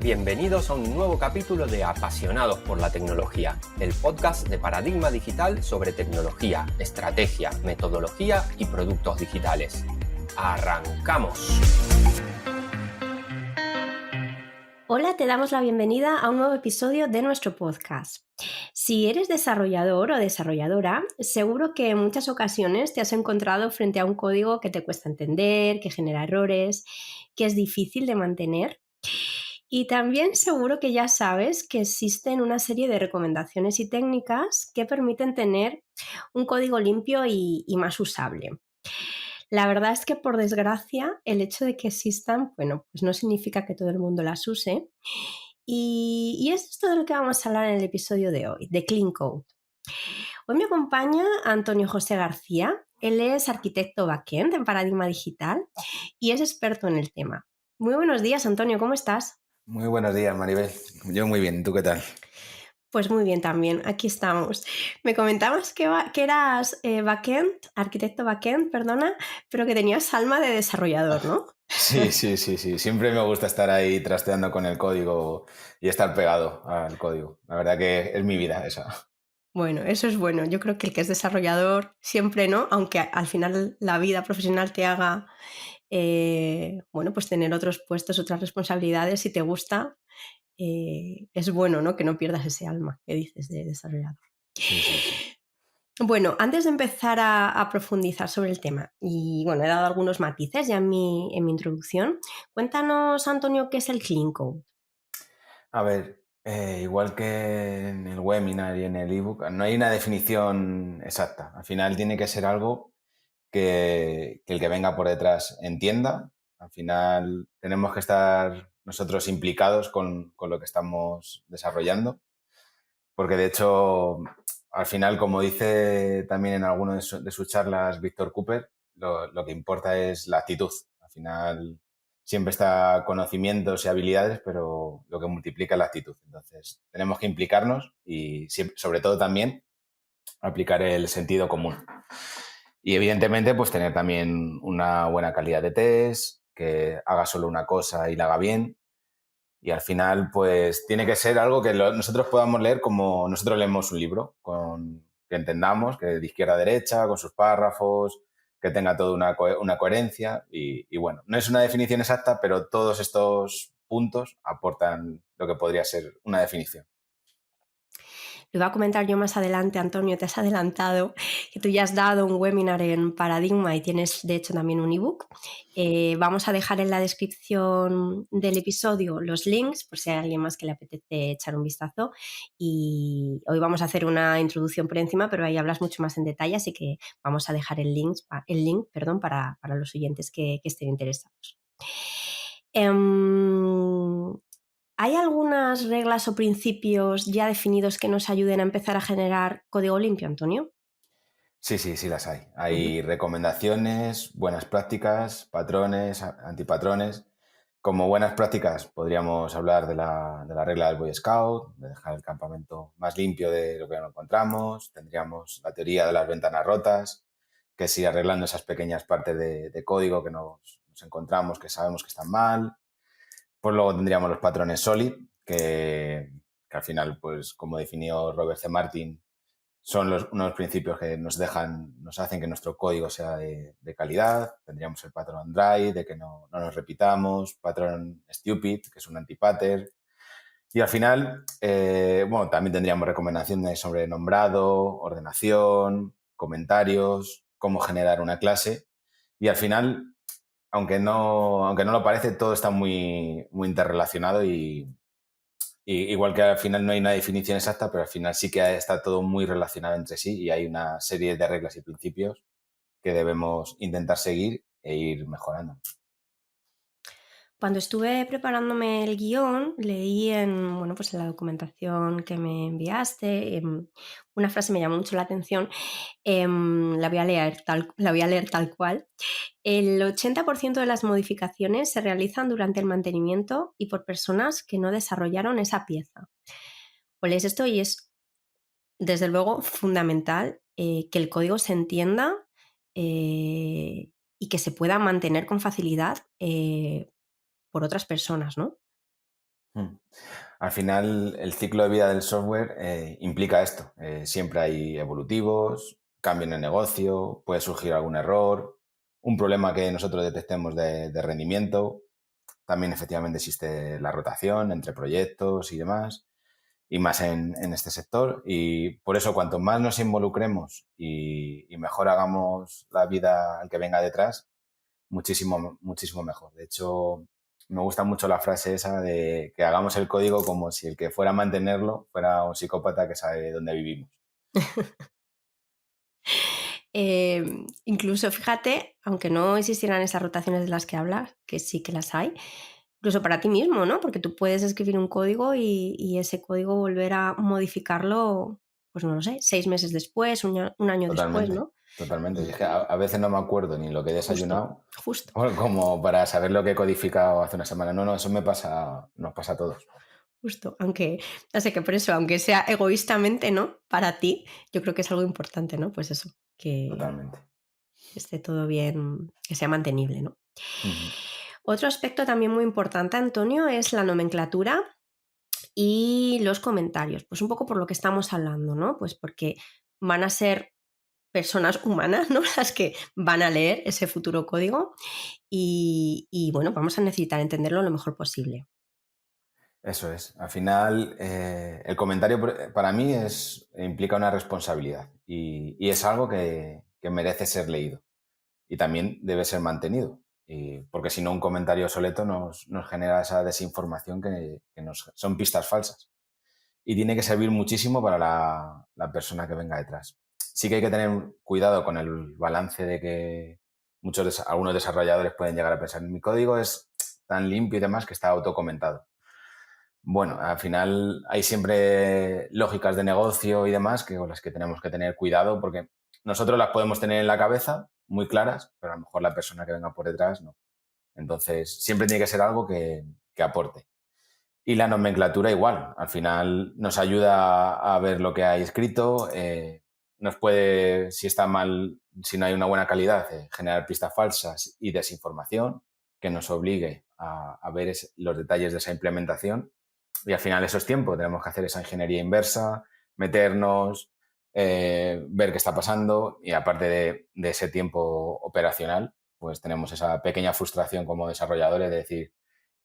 Bienvenidos a un nuevo capítulo de Apasionados por la Tecnología, el podcast de Paradigma Digital sobre tecnología, estrategia, metodología y productos digitales. ¡Arrancamos! Hola, te damos la bienvenida a un nuevo episodio de nuestro podcast. Si eres desarrollador o desarrolladora, seguro que en muchas ocasiones te has encontrado frente a un código que te cuesta entender, que genera errores, que es difícil de mantener. Y también seguro que ya sabes que existen una serie de recomendaciones y técnicas que permiten tener un código limpio y más usable. La verdad es que, por desgracia, el hecho de que existan, bueno, pues no significa que todo el mundo las use. Y es esto de lo que vamos a hablar en el episodio de hoy, de Clean Code. Hoy me acompaña Antonio José García. Él es arquitecto backend en Paradigma Digital y es experto en el tema. Muy buenos días, Antonio, ¿cómo estás? Muy buenos días, Maribel. Yo muy bien, ¿tú qué tal? Pues muy bien también, aquí estamos. Me comentabas que eras backend, arquitecto backend, perdona, pero que tenías alma de desarrollador, ¿no? Sí. Siempre me gusta estar ahí trasteando con el código y estar pegado al código. La verdad que es mi vida esa. Bueno, eso es bueno. Yo creo que el que es desarrollador siempre no, aunque al final la vida profesional te haga, bueno, pues tener otros puestos, otras responsabilidades, si te gusta, es bueno, ¿no? Que no pierdas ese alma que dices de desarrollador. Sí. Bueno, antes de empezar a profundizar sobre el tema, y bueno, he dado algunos matices ya en mi introducción, cuéntanos, Antonio, qué es el Clean Code. A ver, igual que en el webinar y en el ebook, no hay una definición exacta. Al final tiene que ser algo que el que venga por detrás entienda. Al final tenemos que estar nosotros implicados con lo que estamos desarrollando. Porque de hecho, al final, como dice también en alguna de sus charlas Víctor Cooper, lo que importa es la actitud. Al final siempre está conocimientos y habilidades, pero lo que multiplica es la actitud. Entonces, tenemos que implicarnos y sobre todo también aplicar el sentido común. Y evidentemente, pues tener también una buena calidad de test, que haga solo una cosa y la haga bien, y al final, pues tiene que ser algo que nosotros podamos leer como nosotros leemos un libro, que entendamos, que de izquierda a derecha, con sus párrafos, que tenga toda una coherencia. Y bueno, no es una definición exacta, pero todos estos puntos aportan lo que podría ser una definición. Lo iba a comentar yo más adelante, Antonio, te has adelantado, que tú ya has dado un webinar en Paradigma y tienes, de hecho, también un ebook. Vamos a dejar en la descripción del episodio los links, por si hay alguien más que le apetece echar un vistazo. Y hoy vamos a hacer una introducción por encima, pero ahí hablas mucho más en detalle, así que vamos a dejar el link, para los oyentes que estén interesados. ¿Hay algunas reglas o principios ya definidos que nos ayuden a empezar a generar código limpio, Antonio? Sí las hay. Ujú. Hay recomendaciones, buenas prácticas, patrones, antipatrones. Como buenas prácticas podríamos hablar de la regla del Boy Scout, de dejar el campamento más limpio de lo que nos encontramos. Tendríamos la teoría de las ventanas rotas, que es ir arreglando esas pequeñas partes de código que nos encontramos, que sabemos que están mal. Pues luego tendríamos los patrones SOLID, que al final, pues como definió Robert C. Martin, son unos principios que nos hacen que nuestro código sea de calidad. Tendríamos el patrón dry, de que no nos repitamos, patrón stupid, que es un antipattern. Y al final, bueno, también tendríamos recomendaciones sobre nombrado, ordenación, comentarios, cómo generar una clase. Y al final, aunque no lo parece, todo está muy interrelacionado y igual que al final no hay una definición exacta, pero al final sí que está todo muy relacionado entre sí y hay una serie de reglas y principios que debemos intentar seguir e ir mejorando. Cuando estuve preparándome el guión, leí bueno, pues en la documentación que me enviaste, una frase me llamó mucho la atención, la voy a leer tal cual. El 80% de las modificaciones se realizan durante el mantenimiento y por personas que no desarrollaron esa pieza. O lees esto y es, desde luego, fundamental que el código se entienda y que se pueda mantener con facilidad por otras personas, ¿no? Mm. Al final, el ciclo de vida del software implica esto. Siempre hay evolutivos, cambio en el negocio, puede surgir algún error, un problema que nosotros detectemos de rendimiento. También efectivamente existe la rotación entre proyectos y demás, y más en este sector. Y por eso, cuanto más nos involucremos y mejor hagamos la vida al que venga detrás, muchísimo, muchísimo mejor. De hecho, me gusta mucho la frase esa de que hagamos el código como si el que fuera a mantenerlo fuera un psicópata que sabe dónde vivimos. Incluso, fíjate, aunque no existieran esas rotaciones de las que hablas, que sí que las hay, incluso para ti mismo, ¿no? Porque tú puedes escribir un código y ese código volver a modificarlo, pues no lo sé, 6 meses después, un año después, Totalmente, ¿no? totalmente. Y es que Y a veces no me acuerdo ni lo que he justo, desayunado justo, como para saber lo que he codificado hace una semana. No, no, eso nos pasa a todos. justo. Aunque, ya sé que por eso, aunque sea egoístamente, ¿no? Para ti, yo creo que es algo importante, ¿no? Pues eso, que Totalmente. esté todo bien, que sea mantenible, ¿no? Ujú. Otro aspecto también muy importante, Antonio, es la nomenclatura y los comentarios. Pues un poco por lo que estamos hablando, ¿no? Pues porque van a ser personas humanas, ¿no? Las que van a leer ese futuro código y bueno, vamos a necesitar entenderlo lo mejor posible. Eso es. Al final, el comentario para mí implica una responsabilidad y es algo que merece ser leído y también debe ser mantenido. Porque si no, un comentario obsoleto nos genera esa desinformación que son pistas falsas. Y tiene que servir muchísimo para la persona que venga detrás. Sí que hay que tener cuidado con el balance de que algunos desarrolladores pueden llegar a pensar, mi código es tan limpio y demás que está autocomentado. Bueno, al final hay siempre lógicas de negocio y demás con las que tenemos que tener cuidado porque nosotros las podemos tener en la cabeza muy claras, pero a lo mejor la persona que venga por detrás no. Entonces, siempre tiene que ser algo que aporte. Y la nomenclatura igual. Al final nos ayuda a ver lo que hay escrito, nos puede, si está mal, si no hay una buena calidad, generar pistas falsas y desinformación que nos obligue a ver los detalles de esa implementación. Y al final eso es tiempo, tenemos que hacer esa ingeniería inversa, meternos, ver qué está pasando y aparte de ese tiempo operacional, pues tenemos esa pequeña frustración como desarrolladores de decir,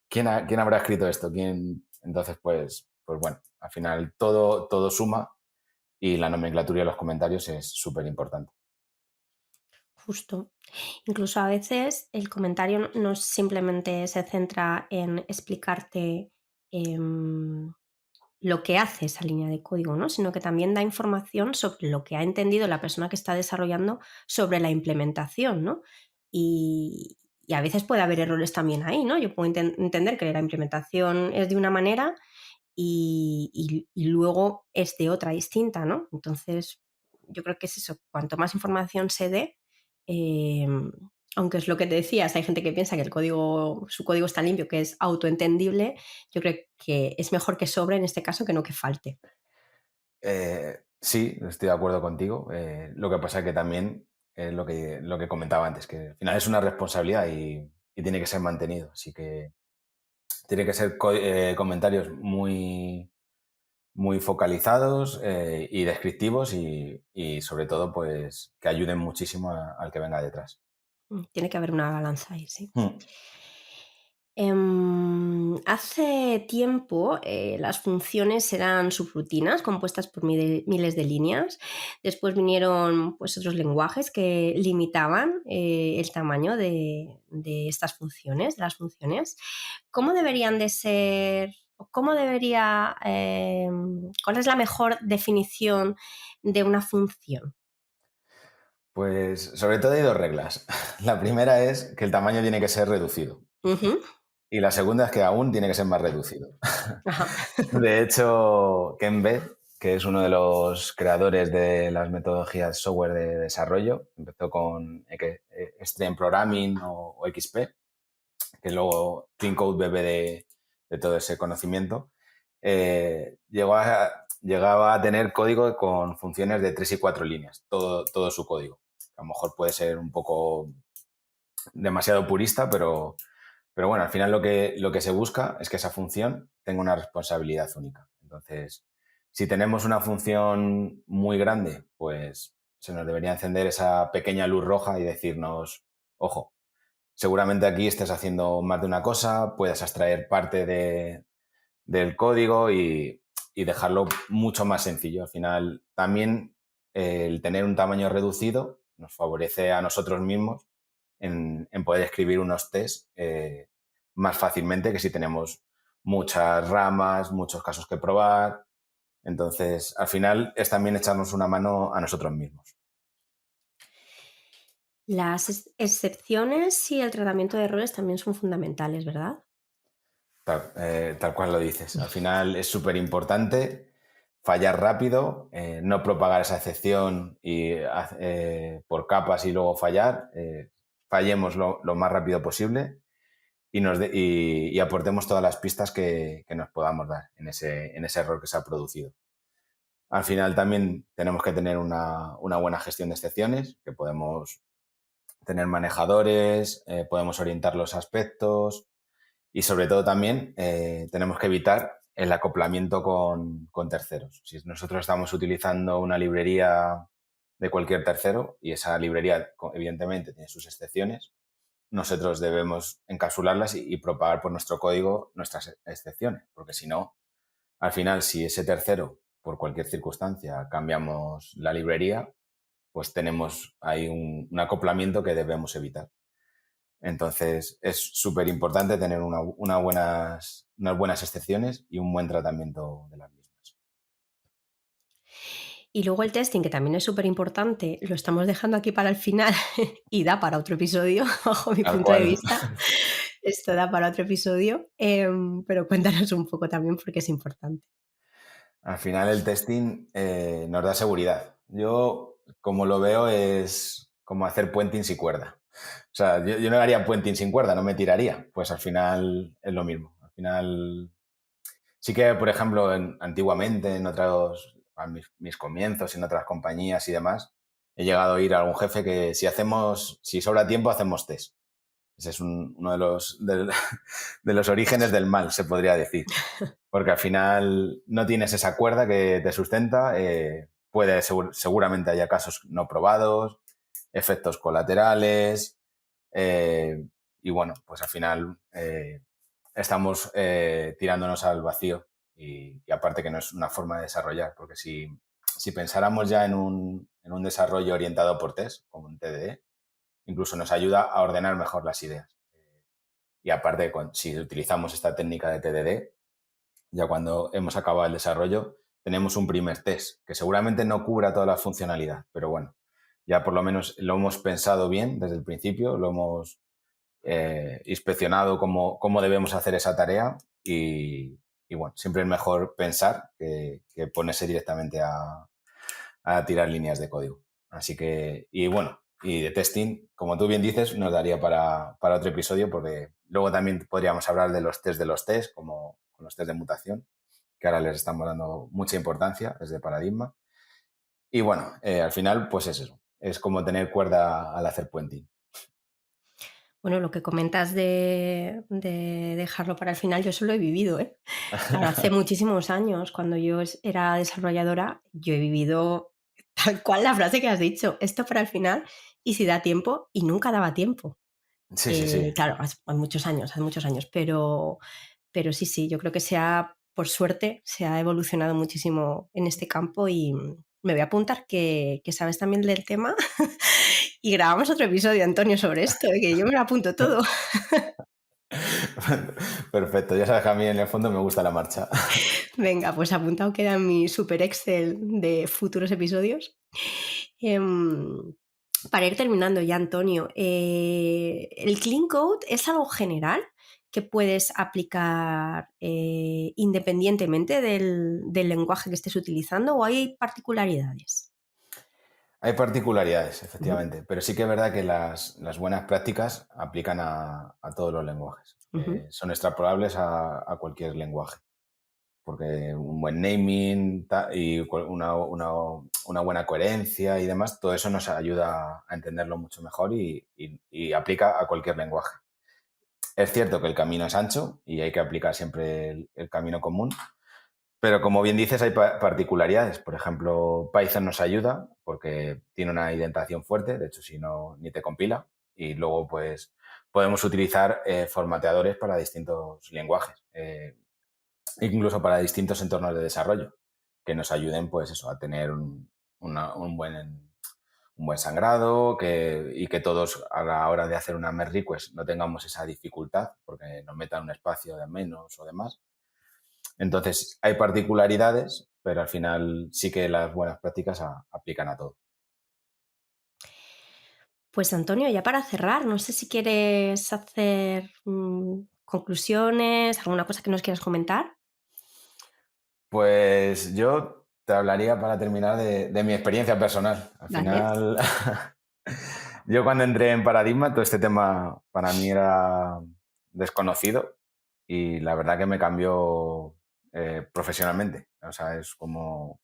¿quién habrá escrito esto? Entonces, pues bueno, al final todo suma y la nomenclatura y los comentarios es súper importante. Justo. Incluso a veces el comentario no simplemente se centra en explicarte lo que hace esa línea de código, ¿no? Sino que también da información sobre lo que ha entendido la persona que está desarrollando sobre la implementación, ¿no? Y a veces puede haber errores también ahí, ¿no? Yo puedo entender que la implementación es de una manera y luego es de otra distinta, ¿no? Entonces, yo creo que es eso, cuanto más información se dé, em, aunque es lo que te decías, hay gente que piensa que su código es tan limpio que es autoentendible, yo creo que es mejor que sobre en este caso que no que falte. Sí, estoy de acuerdo contigo. Lo que pasa es que también es lo que comentaba antes, que al final es una responsabilidad y tiene que ser mantenido. Así que tiene que ser comentarios muy focalizados y descriptivos y sobre todo pues que ayuden muchísimo al que venga detrás. Tiene que haber una balanza ahí, sí. Hmm. Hace tiempo las funciones eran subrutinas compuestas por miles de líneas. Después vinieron pues, otros lenguajes que limitaban el tamaño de estas funciones, de las funciones. ¿Cómo deberían de ser? ¿Cómo debería? ¿Cuál es la mejor definición de una función? Pues sobre todo hay dos reglas. La primera es que el tamaño tiene que ser reducido Ujú. y la segunda es que aún tiene que ser más reducido. Ajá. De hecho, Ken Beck, que es uno de los creadores de las metodologías software de desarrollo, empezó con Extreme Programming o XP, que luego Clean Code bebe de todo ese conocimiento, llegaba a tener código con funciones de 3 y 4 líneas, todo su código. A lo mejor puede ser un poco demasiado purista, Pero bueno, al final lo que se busca es que esa función tenga una responsabilidad única. Entonces, si tenemos una función muy grande, pues se nos debería encender esa pequeña luz roja y decirnos, ojo, seguramente aquí estés haciendo más de una cosa, puedes extraer parte del código y dejarlo mucho más sencillo. Al final, también el tener un tamaño reducido nos favorece a nosotros mismos en poder escribir unos test más fácilmente que si tenemos muchas ramas, muchos casos que probar. Entonces, al final es también echarnos una mano a nosotros mismos. Las excepciones y el tratamiento de errores también son fundamentales, ¿verdad? Tal cual lo dices. Al final es súper importante fallar rápido, no propagar esa excepción por capas y luego fallar. Fallemos lo más rápido posible y aportemos todas las pistas que nos podamos dar en ese error que se ha producido. Al final también tenemos que tener una buena gestión de excepciones, que podemos tener manejadores, podemos orientar los aspectos y sobre todo también tenemos que evitar el acoplamiento con terceros. Si nosotros estamos utilizando una librería de cualquier tercero y esa librería evidentemente tiene sus excepciones, nosotros debemos encapsularlas y propagar por nuestro código nuestras excepciones, porque si no, al final, si ese tercero, por cualquier circunstancia, cambiamos la librería, pues tenemos ahí un acoplamiento que debemos evitar. Entonces, es súper importante tener unas buenas excepciones y un buen tratamiento de las mismas. Y luego el testing, que también es súper importante, lo estamos dejando aquí para el final y da para otro episodio, bajo mi Tal punto de cual. vista. Esto da para otro episodio, pero cuéntanos un poco también porque es importante. Al final, el testing nos da seguridad. Yo, como lo veo, es como hacer puenting sin cuerda. O sea, yo no haría puenting sin cuerda, no me tiraría. Pues al final es lo mismo. Al final, sí que, por ejemplo, antiguamente, a mis comienzos, en otras compañías y demás, he llegado a oír a algún jefe que si sobra tiempo, hacemos test. Ese es uno de los orígenes del mal, se podría decir. Porque al final no tienes esa cuerda que te sustenta. Seguramente haya casos no probados, efectos colaterales. Y bueno, pues al final estamos tirándonos al vacío y aparte que no es una forma de desarrollar, porque si pensáramos ya en un desarrollo orientado por test, como un TDD, incluso nos ayuda a ordenar mejor las ideas. Y aparte, si utilizamos esta técnica de TDD, ya cuando hemos acabado el desarrollo, tenemos un primer test, que seguramente no cubra toda la funcionalidad, pero bueno, ya por lo menos lo hemos pensado bien desde el principio, lo hemos inspeccionado cómo debemos hacer esa tarea y bueno, siempre es mejor pensar que ponerse directamente a tirar líneas de código. Así que, y bueno, y de testing, como tú bien dices, nos daría para otro episodio porque luego también podríamos hablar de los test, como con los test de mutación, que ahora les estamos dando mucha importancia desde Paradigma. Y bueno, al final, pues es eso. Es como tener cuerda al hacer puenting. Bueno, lo que comentas de dejarlo para el final, yo eso lo he vivido, ¿eh? Claro, hace muchísimos años, cuando yo era desarrolladora, yo he vivido tal cual la frase que has dicho, esto para el final y si da tiempo, y nunca daba tiempo. Sí, sí, sí. Claro, hace muchos años, pero sí, sí, yo creo que por suerte, se ha evolucionado muchísimo en este campo y me voy a apuntar que sabes también del tema y grabamos otro episodio, Antonio, sobre esto, que yo me lo apunto todo. Perfecto, ya sabes que a mí en el fondo me gusta la marcha. Venga, pues apuntado queda en mi super Excel de futuros episodios. Em, para ir terminando ya, Antonio, ¿el Clean Code es algo general que puedes aplicar independientemente del lenguaje que estés utilizando o hay particularidades? Hay particularidades, Ujú, efectivamente, pero sí que es verdad que las buenas prácticas aplican a todos los lenguajes. ujú. Son extrapolables a cualquier lenguaje, porque un buen naming y una buena coherencia y demás, todo eso nos ayuda a entenderlo mucho mejor y aplica a cualquier lenguaje. Es cierto que el camino es ancho y hay que aplicar siempre el camino común, pero como bien dices, hay particularidades. Por ejemplo, Python nos ayuda porque tiene una indentación fuerte, de hecho, si no, ni te compila. Y luego, pues, podemos utilizar formateadores para distintos lenguajes, incluso para distintos entornos de desarrollo, que nos ayuden, pues, eso, a tener un buen sangrado y que todos a la hora de hacer una merge request no tengamos esa dificultad porque nos metan un espacio de menos o de más. Entonces, hay particularidades, pero al final sí que las buenas prácticas aplican a todo. Pues Antonio, ya para cerrar, no sé si quieres hacer conclusiones, alguna cosa que nos quieras comentar. Pues yo te hablaría para terminar de mi experiencia personal. Al Vale. final, yo cuando entré en Paradigma, todo este tema para mí era desconocido y la verdad que me cambió profesionalmente. O sea, es como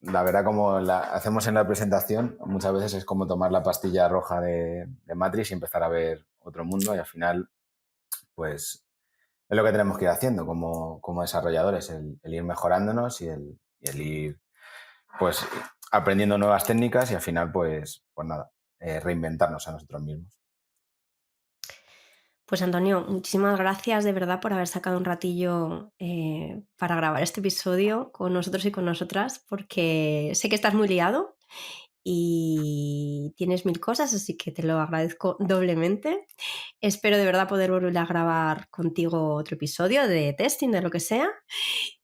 la verdad, como hacemos en la presentación, muchas veces es como tomar la pastilla roja de Matrix y empezar a ver otro mundo y al final, pues, es lo que tenemos que ir haciendo como desarrolladores, el ir mejorándonos y el ir, pues, aprendiendo nuevas técnicas y al final, pues nada, reinventarnos a nosotros mismos. Pues Antonio, muchísimas gracias de verdad por haber sacado un ratillo para grabar este episodio con nosotros y con nosotras, porque sé que estás muy liado y tienes 1000 cosas, así que te lo agradezco doblemente. Espero de verdad poder volver a grabar contigo otro episodio de testing, de lo que sea.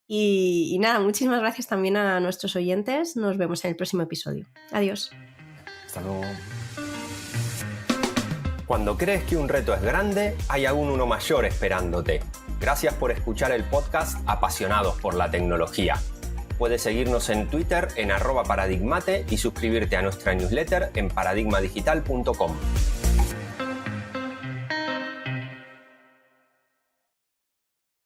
Y nada, muchísimas gracias también a nuestros oyentes. Nos vemos en el próximo episodio. Adiós. Hasta luego. Cuando crees que un reto es grande, hay aún uno mayor esperándote. Gracias por escuchar el podcast Apasionados por la Tecnología. Puedes seguirnos en Twitter en @paradigmate y suscribirte a nuestra newsletter en paradigmadigital.com.